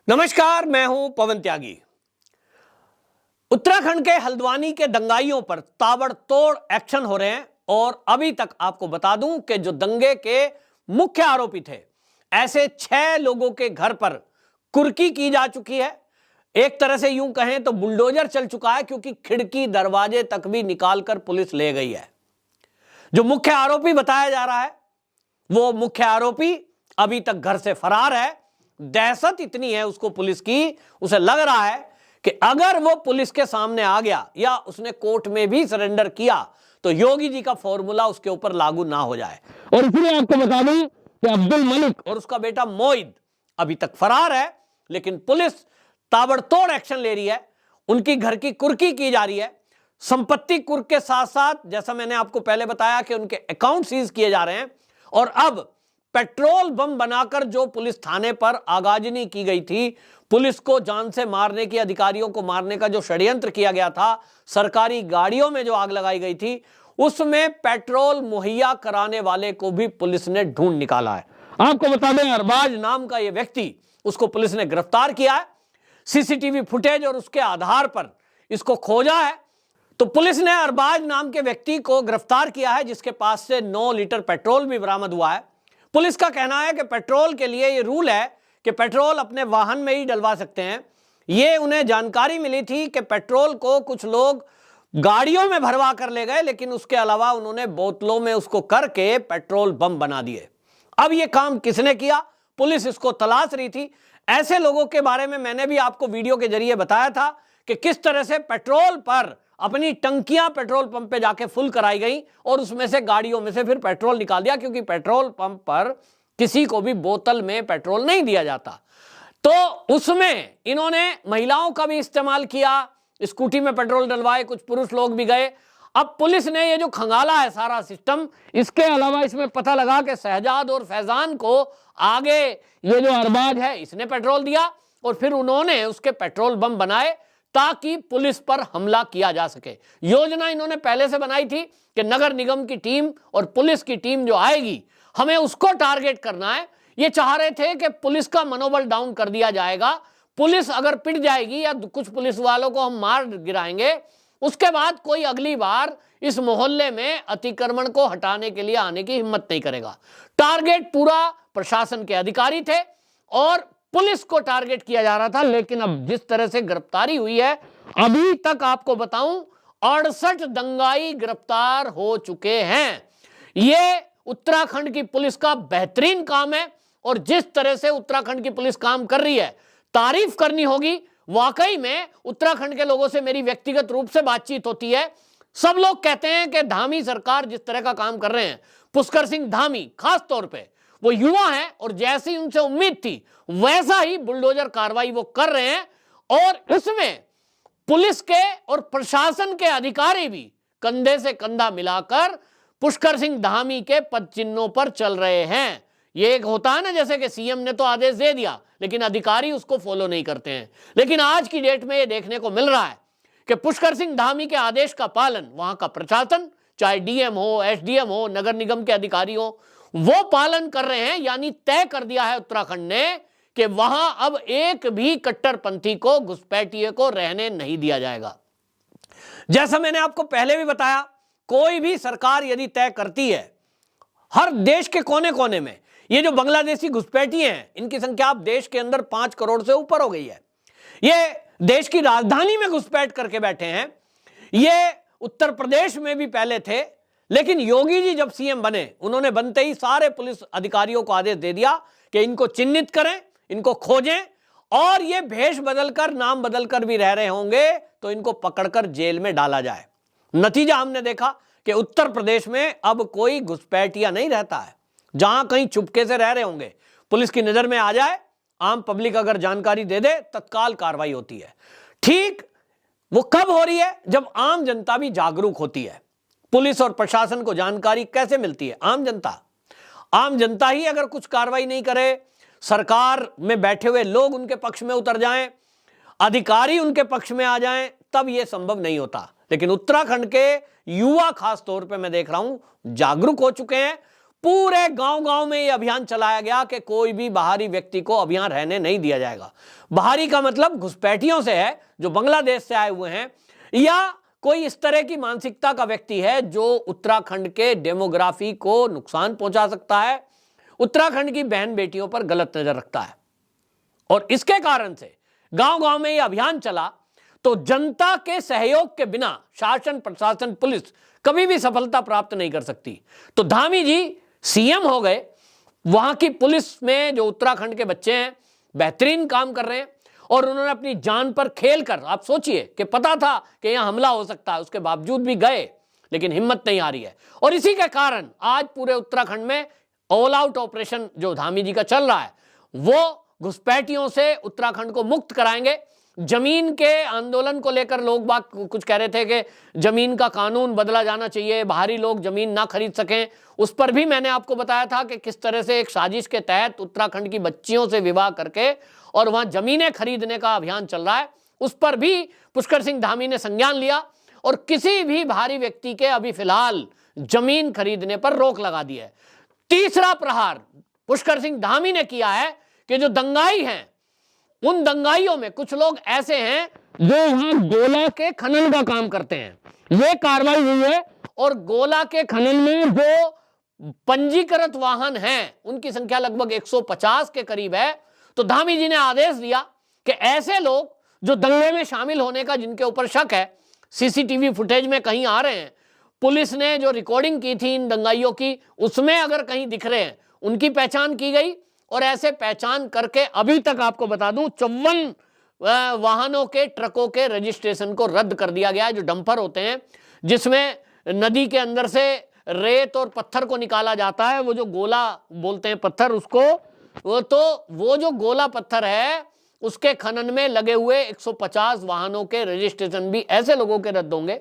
नमस्कार, मैं हूं पवन त्यागी। उत्तराखंड के हल्द्वानी के दंगाइयों पर ताबड़तोड़ एक्शन हो रहे हैं और अभी तक आपको बता दूं कि जो दंगे के मुख्य आरोपी थे, ऐसे 6 लोगों के घर पर कुर्की की जा चुकी है। एक तरह से यूं कहें तो बुलडोजर चल चुका है, क्योंकि खिड़की दरवाजे तक भी निकालकर पुलिस ले गई है। जो मुख्य आरोपी बताया जा रहा है, वो मुख्य आरोपी अभी तक घर से फरार है। दहशत इतनी है उसको पुलिस की, उसे लग रहा है कि अगर वो पुलिस के सामने आ गया या उसने कोर्ट में भी सरेंडर किया तो योगी जी का फॉर्मूला उसके ऊपर लागू ना हो जाए। और इसलिए आपको बता दूं कि अब्दुल मलिक और उसका बेटा मोइद अभी तक फरार है, लेकिन पुलिस ताबड़तोड़ एक्शन ले रही है। उनकी घर की कुर्की की जा रही है। संपत्ति कुर्क के साथ साथ, जैसा मैंने आपको पहले बताया, कि उनके अकाउंट सीज किए जा रहे हैं। और अब पेट्रोल बम बनाकर जो पुलिस थाने पर आगाजनी की गई थी, पुलिस को जान से मारने की, अधिकारियों को मारने का जो षड्यंत्र किया गया था, सरकारी गाड़ियों में जो आग लगाई गई थी, उसमें पेट्रोल मुहैया कराने वाले को भी पुलिस ने ढूंढ निकाला है। आपको बता दें, अरबाज नाम का यह व्यक्ति, उसको पुलिस ने गिरफ्तार किया है। सीसीटीवी फुटेज और उसके आधार पर इसको खोजा है। तो पुलिस ने अरबाज नाम के व्यक्ति को गिरफ्तार किया है, जिसके पास से 9 लीटर पेट्रोल भी बरामद हुआ है। पुलिस का कहना है कि पेट्रोल के लिए ये रूल है कि पेट्रोल अपने वाहन में ही डलवा सकते हैं। ये उन्हें जानकारी मिली थी कि पेट्रोल को कुछ लोग गाड़ियों में भरवा कर ले गए, लेकिन उसके अलावा उन्होंने बोतलों में उसको करके पेट्रोल बम बना दिए। अब ये काम किसने किया, पुलिस इसको तलाश रही थी। ऐसे लोगों के बारे में मैंने भी आपको वीडियो के जरिए बताया था कि किस तरह से पेट्रोल पर अपनी टंकियां पेट्रोल पंप पे जाके फुल कराई गई और उसमें से गाड़ियों में से फिर पेट्रोल निकाल दिया, क्योंकि पेट्रोल पंप पर किसी को भी बोतल में पेट्रोल नहीं दिया जाता। तो उसमें इन्होंने महिलाओं का भी इस्तेमाल किया, स्कूटी में पेट्रोल डलवाए, कुछ पुरुष लोग भी गए। अब पुलिस ने ये जो खंगाला है सारा सिस्टम, इसके अलावा इसमें पता लगा कि शहजाद और फैजान को आगे ये जो अरबाज है इसने पेट्रोल दिया और फिर उन्होंने उसके पेट्रोल बम बनाए ताकि पुलिस पर हमला किया जा सके। योजना इन्होंने पहले से बनाई थी कि नगर निगम की टीम और पुलिस की टीम जो आएगी, हमें उसको टारगेट करना है। ये चाह रहे थे कि पुलिस का मनोबल डाउन कर दिया जाएगा। पुलिस अगर पिट जाएगी या कुछ पुलिस वालों को हम मार गिराएंगे, उसके बाद कोई अगली बार इस मोहल्ले में अतिक्रमण को हटाने के लिए आने की हिम्मत नहीं करेगा। टारगेट पूरा प्रशासन के अधिकारी थे और पुलिस को टारगेट किया जा रहा था। लेकिन अब जिस तरह से गिरफ्तारी हुई है, अभी तक आपको बताऊं 68 दंगाई गिरफ्तार हो चुके हैं। ये उत्तराखंड की पुलिस का बेहतरीन काम है और जिस तरह से उत्तराखंड की पुलिस काम कर रही है, तारीफ करनी होगी। वाकई में उत्तराखंड के लोगों से मेरी व्यक्तिगत रूप से बातचीत होती है। सब लोग कहते हैं कि धामी सरकार जिस तरह का काम कर रहे हैं, पुष्कर सिंह धामी खास तौर पे, वो युवा है और जैसी उनसे उम्मीद थी वैसा ही बुलडोजर कार्रवाई वो कर रहे हैं। और इसमें पुलिस के और प्रशासन के अधिकारी भी कंधे से कंधा मिलाकर पुष्कर सिंह धामी के पद चिन्हों पर चल रहे हैं। ये एक होता है ना, जैसे कि सीएम ने तो आदेश दे दिया लेकिन अधिकारी उसको फॉलो नहीं करते हैं। लेकिन आज की डेट में ये देखने को मिल रहा है कि पुष्कर सिंह धामी के आदेश का पालन वहां का प्रशासन, चाहे डीएम हो, एसडीएम हो, नगर निगम के अधिकारी हो, वो पालन कर रहे हैं। यानी तय कर दिया है उत्तराखंड ने कि वहां अब एक भी कट्टरपंथी को, घुसपैठिए को रहने नहीं दिया जाएगा। जैसा मैंने आपको पहले भी बताया, कोई भी सरकार यदि तय करती है, हर देश के कोने कोने में ये जो बांग्लादेशी घुसपैठिए हैं, इनकी संख्या अब देश के अंदर 5 करोड़ से ऊपर हो गई है। ये देश की राजधानी में घुसपैठ करके बैठे हैं। ये उत्तर प्रदेश में भी पहले थे, लेकिन योगी जी जब सीएम बने, उन्होंने बनते ही सारे पुलिस अधिकारियों को आदेश दे दिया कि इनको चिन्हित करें, इनको खोजें, और ये भेष बदलकर, नाम बदलकर भी रह रहे होंगे तो इनको पकड़कर जेल में डाला जाए। नतीजा हमने देखा कि उत्तर प्रदेश में अब कोई घुसपैठिया नहीं रहता है। जहां कहीं चुपके से रह रहे होंगे, पुलिस की नजर में आ जाए, आम पब्लिक अगर जानकारी दे दे, तत्काल कार्रवाई होती है। ठीक वो कब हो रही है? जब आम जनता भी जागरूक होती है। पुलिस और प्रशासन को जानकारी कैसे मिलती है? आम जनता ही अगर कुछ कार्रवाई नहीं करे, सरकार में बैठे हुए लोग उनके पक्ष में उतर जाएं, अधिकारी उनके पक्ष में आ जाएं, तब यह संभव नहीं होता। लेकिन उत्तराखंड के युवा खास तौर पे मैं देख रहा हूं जागरूक हो चुके हैं। पूरे गांव-गांव में यह अभियान चलाया गया कि कोई भी बाहरी व्यक्ति को अब यहां रहने नहीं दिया जाएगा। बाहरी का मतलब घुसपैठियों से है, जो बांग्लादेश से आए हुए हैं, या कोई इस तरह की मानसिकता का व्यक्ति है जो उत्तराखंड के डेमोग्राफी को नुकसान पहुंचा सकता है, उत्तराखंड की बहन बेटियों पर गलत नजर रखता है। और इसके कारण से गांव-गांव में यह अभियान चला, तो जनता के सहयोग के बिना शासन, प्रशासन, पुलिस कभी भी सफलता प्राप्त नहीं कर सकती। तो धामी जी सीएम हो गए, वहां की पुलिस में जो उत्तराखंड के बच्चे हैं बेहतरीन काम कर रहे हैं, और उन्होंने अपनी जान पर खेलकर, आप सोचिए कि पता था कि यहां हमला हो सकता है, उसके बावजूद भी गए, लेकिन हिम्मत नहीं आ रही है। और इसी के कारण आज पूरे उत्तराखंड में ऑल आउट ऑपरेशन जो धामी जी का चल रहा है, वो घुसपैठियों से उत्तराखंड को मुक्त कराएंगे। जमीन के आंदोलन को लेकर लोग बात कुछ कह रहे थे कि जमीन का कानून बदला जाना चाहिए, बाहरी लोग जमीन ना खरीद सकें, उस पर भी मैंने आपको बताया था कि किस तरह से एक साजिश के तहत उत्तराखंड की बच्चियों से विवाह करके और वहां जमीनें खरीदने का अभियान चल रहा है। उस पर भी पुष्कर सिंह धामी ने संज्ञान लिया और किसी भी बाहरी व्यक्ति के अभी फिलहाल जमीन खरीदने पर रोक लगा दी है। तीसरा प्रहार पुष्कर सिंह धामी ने किया है कि जो दंगाई हैं, उन दंगाइयों में कुछ लोग ऐसे हैं जो वहां गोला के खनन का काम करते हैं। ये कार्रवाई हुई है और गोला के खनन में जो पंजीकृत वाहन हैं उनकी संख्या लगभग 150 के करीब है। तो धामी जी ने आदेश दिया कि ऐसे लोग जो दंगे में शामिल होने का जिनके ऊपर शक है, सीसीटीवी फुटेज में कहीं आ रहे हैं, पुलिस ने जो रिकॉर्डिंग की थी इन दंगाइयों की, उसमें अगर कहीं दिख रहे हैं, उनकी पहचान की गई। और ऐसे पहचान करके अभी तक आपको बता दूं 54 वाहनों के, ट्रकों के रजिस्ट्रेशन को रद्द कर दिया गया है, जो डंपर होते हैं जिसमें नदी के अंदर से रेत और पत्थर को निकाला जाता है, वो जो गोला बोलते हैं पत्थर उसको, वो जो गोला पत्थर है उसके खनन में लगे हुए 150 वाहनों के रजिस्ट्रेशन भी ऐसे लोगों के रद्द होंगे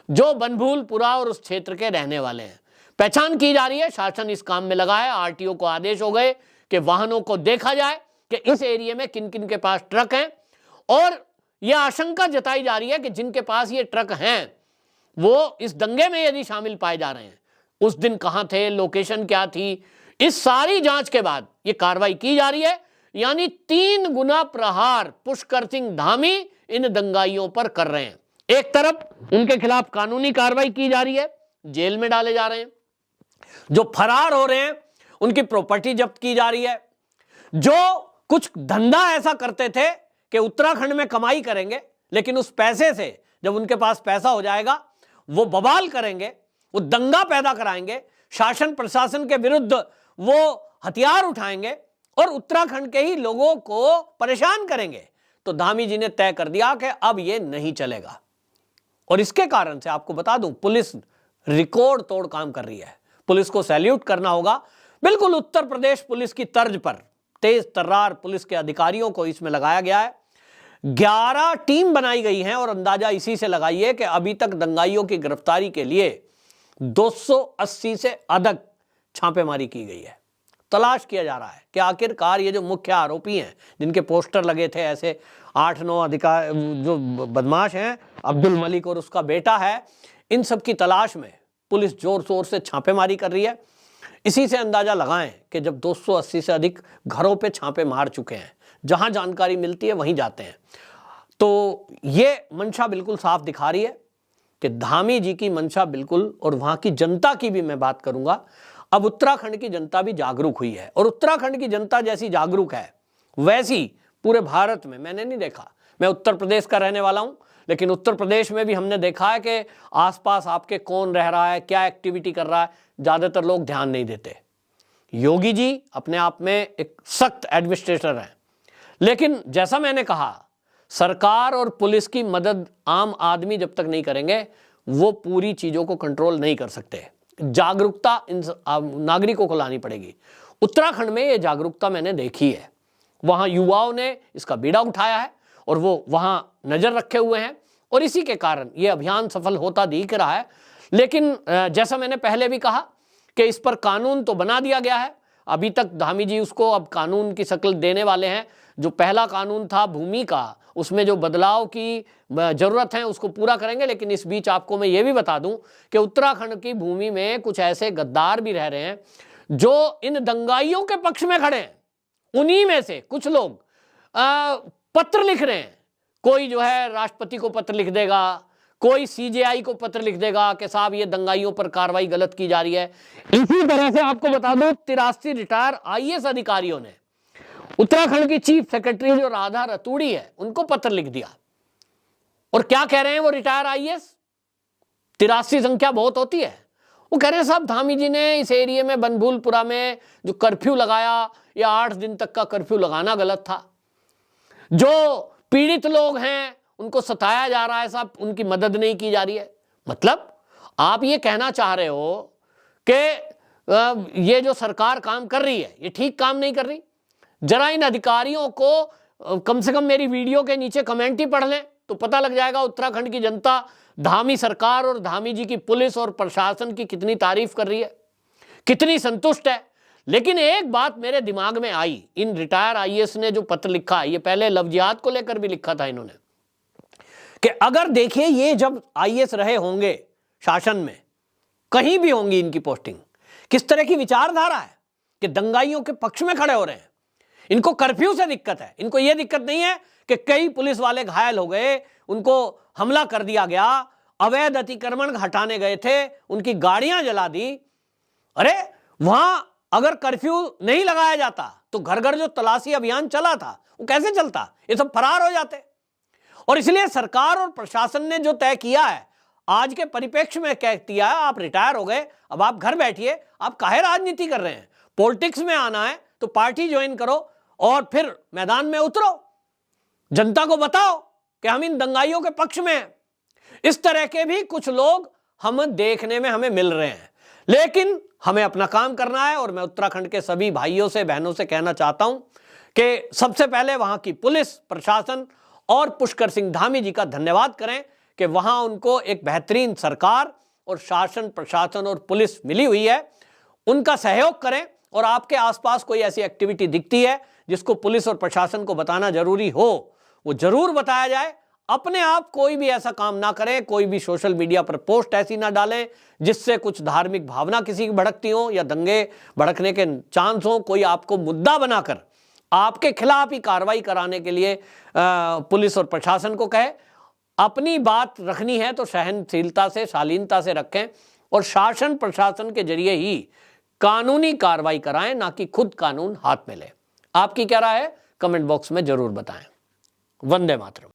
जो बनभूलपुरा और उस क्षेत्र के रहने वाले हैं। पहचान की जा रही है, शासन इस काम में लगा है। आरटीओ को आदेश हो गए कि वाहनों को देखा जाए कि इस एरिया में किन किन के पास ट्रक हैं, और यह आशंका जताई जा रही है कि जिनके पास ये ट्रक हैं वो इस दंगे में यदि शामिल पाए जा रहे हैं, उस दिन कहां थे, लोकेशन क्या थी, इस सारी जांच के बाद ये कार्रवाई की जा रही है। यानी 3 गुना प्रहार पुष्कर सिंह धामी इन दंगाइयों पर कर रहे हैं। एक तरफ उनके खिलाफ कानूनी कार्रवाई की जा रही है, जेल में डाले जा रहे हैं, जो फरार हो रहे हैं उनकी प्रॉपर्टी जब्त की जा रही है, जो कुछ धंधा ऐसा करते थे कि उत्तराखंड में कमाई करेंगे, लेकिन उस पैसे से जब उनके पास पैसा हो जाएगा वो बवाल करेंगे, वो दंगा पैदा कराएंगे, शासन प्रशासन के विरुद्ध वो हथियार उठाएंगे और उत्तराखंड के ही लोगों को परेशान करेंगे। तो धामी जी ने तय कर दिया कि अब ये नहीं चलेगा। और इसके कारण से आपको बता दूं, पुलिस रिकॉर्ड तोड़ काम कर रही है। पुलिस को सैल्यूट करना होगा। बिल्कुल उत्तर प्रदेश पुलिस की तर्ज पर तेज तर्रार पुलिस के अधिकारियों को इसमें लगाया गया है। 11 टीम बनाई गई हैं और अंदाजा इसी से लगाइए कि अभी तक दंगाइयों की गिरफ्तारी के लिए 280 से अधिक छापेमारी की गई है। तलाश किया जा रहा है कि आखिरकार ये जो मुख्य आरोपी हैं, जिनके पोस्टर लगे थे ऐसे 8-9 अधिकार जो बदमाश हैं, अब्दुल मलिक और उसका बेटा है, इन सब की तलाश में पुलिस जोर शोर से छापेमारी कर रही है। इसी से अंदाजा लगाएं कि जब 280 से अधिक घरों पे छापे मार चुके हैं, जहां जानकारी मिलती है वहीं जाते हैं, तो ये मंशा बिल्कुल साफ दिखा रही है कि धामी जी की मंशा बिल्कुल, और वहां की जनता की भी मैं बात करूंगा, अब उत्तराखंड की जनता भी जागरूक हुई है। और उत्तराखंड की जनता जैसी जागरूक है वैसी पूरे भारत में मैंने नहीं देखा। मैं उत्तर प्रदेश का रहने वाला हूं, लेकिन उत्तर प्रदेश में भी हमने देखा है कि आसपास आपके कौन रह रहा है, क्या एक्टिविटी कर रहा है, ज्यादातर लोग ध्यान नहीं देते। योगी जी अपने आप में एक सख्त एडमिनिस्ट्रेटर हैं, लेकिन जैसा मैंने कहा, सरकार और पुलिस की मदद आम आदमी जब तक नहीं करेंगे वो पूरी चीजों को कंट्रोल नहीं कर सकते। जागरूकता इन नागरिकों को लानी पड़ेगी। उत्तराखंड में ये जागरूकता मैंने देखी है, वहां युवाओं ने इसका बीड़ा उठाया है और वो वहां नजर रखे हुए हैं, और इसी के कारण ये अभियान सफल होता दिख रहा है। लेकिन जैसा मैंने पहले भी कहा कि इस पर कानून तो बना दिया गया है, अभी तक धामी जी उसको अब कानून की शक्ल देने वाले हैं। जो पहला कानून था भूमि का, उसमें जो बदलाव की जरूरत है उसको पूरा करेंगे। लेकिन इस बीच आपको मैं ये भी बता दूं कि उत्तराखंड की भूमि में कुछ ऐसे गद्दार भी रह रहे हैं जो इन दंगाइयों के पक्ष में खड़े हैं, उन्हीं में से कुछ लोग पत्र लिख रहे हैं। कोई जो है राष्ट्रपति को पत्र लिख देगा, कोई सीजेआई को पत्र लिख देगा कि साहब ये दंगाइयों पर कार्रवाई गलत की जा रही है। इसी तरह से आपको बता दो 83 रिटायर आईएएस अधिकारियों ने उत्तराखंड की चीफ सेक्रेटरी जो राधा रतूड़ी है उनको पत्र लिख दिया। और क्या कह रहे हैं वो रिटायर आईएएस? 83 संख्या बहुत होती है। वो कह रहे हैं साहब धामी जी ने इस एरिया में बनभूलपुरा में जो कर्फ्यू लगाया, या 8 दिन तक का कर्फ्यू लगाना गलत था। जो पीड़ित लोग हैं उनको सताया जा रहा है साहब, उनकी मदद नहीं की जा रही है। मतलब आप ये कहना चाह रहे हो कि ये जो सरकार काम कर रही है ये ठीक काम नहीं कर रही। जरा इन अधिकारियों को कम से कम मेरी वीडियो के नीचे कमेंट ही पढ़ लें तो पता लग जाएगा उत्तराखंड की जनता धामी सरकार और धामी जी की पुलिस और प्रशासन की कितनी तारीफ कर रही है, कितनी संतुष्ट है। लेकिन एक बात मेरे दिमाग में आई, इन रिटायर आईएएस ने जो पत्र लिखा, ये पहले लव जिहाद को लेकर भी लिखा था इन्होंने, कि अगर देखिए ये जब आईएएस रहे होंगे शासन में, कहीं भी होंगी इनकी पोस्टिंग, किस तरह की विचारधारा है कि दंगाइयों के पक्ष में खड़े हो रहे हैं। इनको कर्फ्यू से दिक्कत है, इनको यह दिक्कत नहीं है कि कई पुलिस वाले घायल हो गए, उनको हमला कर दिया गया, अवैध अतिक्रमण हटाने गए थे, उनकी गाड़ियां जला दी। अरे वहां अगर कर्फ्यू नहीं लगाया जाता तो घर घर जो तलाशी अभियान चला था वो कैसे चलता? ये सब फरार हो जाते। और इसलिए सरकार और प्रशासन ने जो तय किया है, आज के परिप्रेक्ष्य में कह दिया है, आप रिटायर हो गए, अब आप घर बैठिए, आप काहे राजनीति कर रहे हैं? पॉलिटिक्स में आना है तो पार्टी ज्वाइन करो और फिर मैदान में उतरो, जनता को बताओ कि हम इन दंगाइयों के पक्ष में हैं। इस तरह के भी कुछ लोग हम देखने में हमें मिल रहे हैं, लेकिन हमें अपना काम करना है। और मैं उत्तराखंड के सभी भाइयों से बहनों से कहना चाहता हूं कि सबसे पहले वहां की पुलिस प्रशासन और पुष्कर सिंह धामी जी का धन्यवाद करें कि वहां उनको एक बेहतरीन सरकार और शासन प्रशासन और पुलिस मिली हुई है। उनका सहयोग करें और आपके आसपास कोई ऐसी एक्टिविटी दिखती है जिसको पुलिस और प्रशासन को बताना जरूरी हो, वो जरूर बताया जाए। अपने आप कोई भी ऐसा काम ना करें, कोई भी सोशल मीडिया पर पोस्ट ऐसी ना डालें जिससे कुछ धार्मिक भावना किसी की भड़कती हो या दंगे भड़कने के चांस हो। कोई आपको मुद्दा बनाकर आपके खिलाफ ही कार्रवाई कराने के लिए पुलिस और प्रशासन को कहे। अपनी बात रखनी है तो सहनशीलता से, शालीनता से रखें और शासन प्रशासन के जरिए ही कानूनी कार्रवाई कराएं, ना कि खुद कानून हाथ में लें। आपकी क्या राय है? कमेंट बॉक्स में जरूर बताएं। वंदे मातरम।